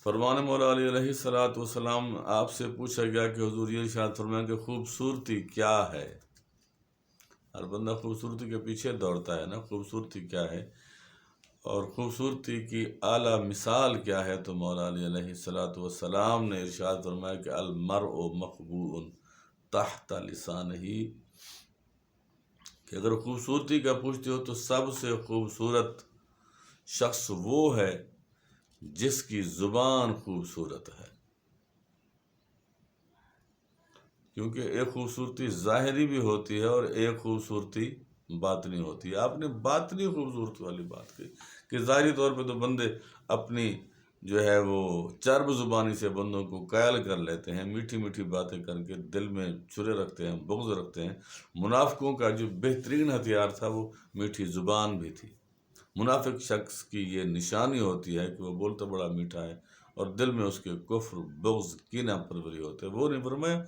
فرمان مولا علی علیہ الصلوۃ والسلام آپ سے پوچھا گیا کہ حضور یہ ارشاد فرمائیں کہ خوبصورتی کیا ہے؟ ہر بندہ خوبصورتی کے پیچھے دوڑتا ہے نا، خوبصورتی کیا ہے اور خوبصورتی کی اعلیٰ مثال کیا ہے؟ تو مولا علی علیہ الصلوۃ والسلام نے ارشاد فرمایا کہ المرء مخبوء تحت لسانہ، کہ اگر خوبصورتی کا پوچھتے ہو تو سب سے خوبصورت شخص وہ ہے جس کی زبان خوبصورت ہے، کیونکہ ایک خوبصورتی ظاہری بھی ہوتی ہے اور ایک خوبصورتی باطنی ہوتی ہے۔ آپ نے باطنی خوبصورتی والی بات کی کہ ظاہری طور پہ تو بندے اپنی جو ہے وہ چرب زبانی سے بندوں کو قائل کر لیتے ہیں، میٹھی میٹھی باتیں کر کے دل میں چھرے رکھتے ہیں، بغض رکھتے ہیں۔ منافقوں کا جو بہترین ہتھیار تھا وہ میٹھی زبان بھی تھی۔ منافق شخص کی یہ نشانی ہوتی ہے کہ وہ بولتا بڑا میٹھا ہے اور دل میں اس کے کفر، بغض، کینہ پروری ہوتے ہیں۔ وہ نہیں فرمایا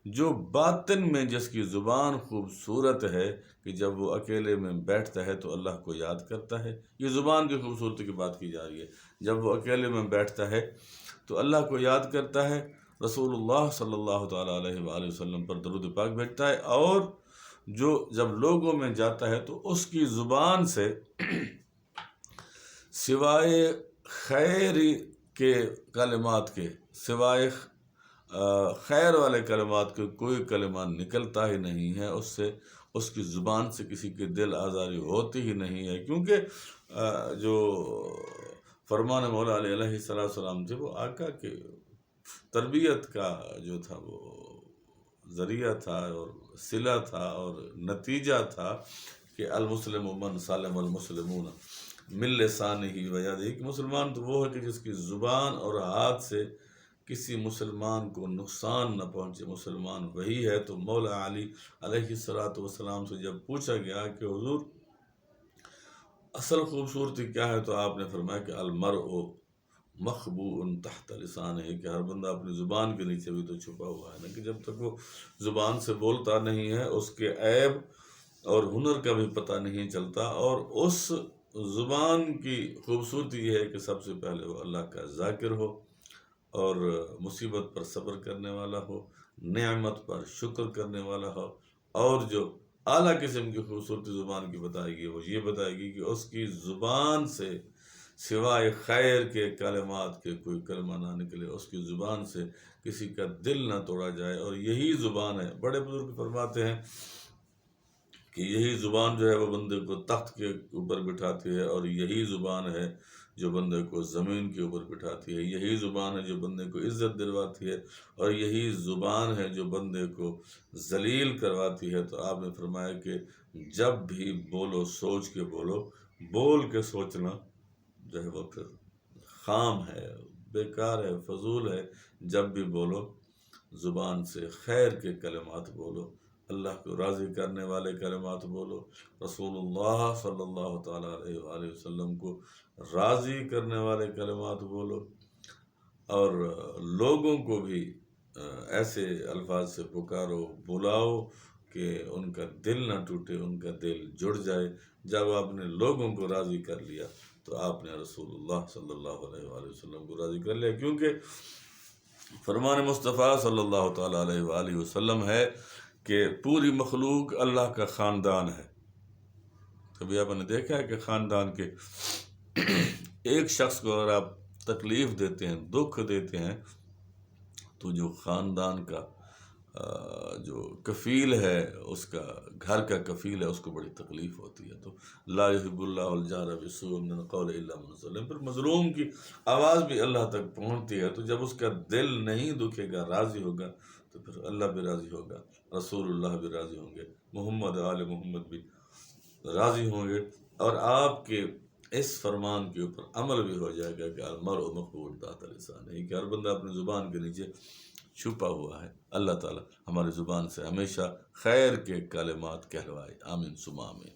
جو باطن میں جس کی زبان خوبصورت ہے کہ جب وہ اکیلے میں بیٹھتا ہے تو اللہ کو یاد کرتا ہے، یہ زبان کی خوبصورتی کی بات کی جا رہی ہے۔ جب وہ اکیلے میں بیٹھتا ہے تو اللہ کو یاد کرتا ہے، رسول اللہ صلی اللہ تعالیٰ علیہ وآلہ وسلم پر درود پاک بھیجتا ہے، اور جو جب لوگوں میں جاتا ہے تو اس کی زبان سے سوائے خیر کے کلمات کے، سوائے خیر والے کلمات کے کوئی کلمہ نکلتا ہی نہیں ہے، اس سے اس کی زبان سے کسی کے دل آزاری ہوتی ہی نہیں ہے، کیونکہ جو فرمان مولا علیہ السلام تھے وہ آقا کے تربیت کا جو تھا وہ ذریعہ تھا اور صلہ تھا اور نتیجہ تھا کہ المسلم من سالم المسلمون من لسانہ و یدہ، کہ مسلمان تو وہ ہے کہ جس کی زبان اور ہاتھ سے کسی مسلمان کو نقصان نہ پہنچے، مسلمان وہی ہے۔ تو مولا علی علیہ السلام سے جب پوچھا گیا کہ حضور اصل خوبصورتی کیا ہے تو آپ نے فرمایا کہ المرء مخبوء تحت لسانہ، کہ ہر بندہ اپنی زبان کے نیچے بھی تو چھپا ہوا ہے نا، کہ جب تک وہ زبان سے بولتا نہیں ہے اس کے عیب اور ہنر کا بھی پتہ نہیں چلتا۔ اور اس زبان کی خوبصورتی یہ ہے کہ سب سے پہلے وہ اللہ کا ذاکر ہو اور مصیبت پر صبر کرنے والا ہو، نعمت پر شکر کرنے والا ہو، اور جو اعلیٰ قسم کی خوبصورتی زبان کی بتائے گی وہ یہ بتائے گی کہ اس کی زبان سے سوائے خیر کے کلمات کے کوئی کلمہ نہ نکلے، اس کی زبان سے کسی کا دل نہ توڑا جائے۔ اور یہی زبان ہے، بڑے بزرگ فرماتے ہیں کہ یہی زبان جو ہے وہ بندے کو تخت کے اوپر بٹھاتی ہے، اور یہی زبان ہے جو بندے کو زمین کے اوپر بٹھاتی ہے، یہی زبان ہے جو بندے کو عزت دلواتی ہے، اور یہی زبان ہے جو بندے کو ذلیل کرواتی ہے۔ تو آپ نے فرمایا کہ جب بھی بولو سوچ کے بولو، بول کے سوچنا جو ہے وہ پھر خام ہے، بیکار ہے، فضول ہے۔ جب بھی بولو زبان سے خیر کے کلمات بولو، اللہ کو راضی کرنے والے کلمات بولو، رسول اللہ صلی اللہ تعالیٰ علیہ وآلہ وسلم کو راضی کرنے والے کلمات بولو، اور لوگوں کو بھی ایسے الفاظ سے پکارو، بلاؤ کہ ان کا دل نہ ٹوٹے، ان کا دل جڑ جائے۔ جب آپ نے لوگوں کو راضی کر لیا تو آپ نے رسول اللہ صلی اللہ علیہ وآلہ وسلم کو راضی کر لیا، کیونکہ فرمان مصطفیٰ صلی اللہ تعالیٰ علیہ وآلہ وسلم ہے کہ پوری مخلوق اللہ کا خاندان ہے۔ کبھی آپ نے دیکھا ہے کہ خاندان کے ایک شخص کو اگر آپ تکلیف دیتے ہیں، دکھ دیتے ہیں، تو جو خاندان کا جو کفیل ہے، اس کا گھر کا کفیل ہے، اس کو بڑی تکلیف ہوتی ہے۔ تو لا یحب اللہ الجہر بالسوء من القول الا من ظلم، پھر مظلوم کی آواز بھی اللہ تک پہنچتی ہے۔ تو جب اس کا دل نہیں دکھے گا، راضی ہوگا، تو پھر اللہ بھی راضی ہوگا، رسول اللہ بھی راضی ہوں گے، محمد آل محمد بھی راضی ہوں گے، اور آپ کے اس فرمان کے اوپر عمل بھی ہو جائے گا کہ المرء مخبوء تحت لسانہ، کہ ہر بندہ اپنی زبان کے نیچے چھپا ہوا ہے۔ اللہ تعالیٰ ہماری زبان سے ہمیشہ خیر کے کلمات کہلوائے، آمین ثم آمین۔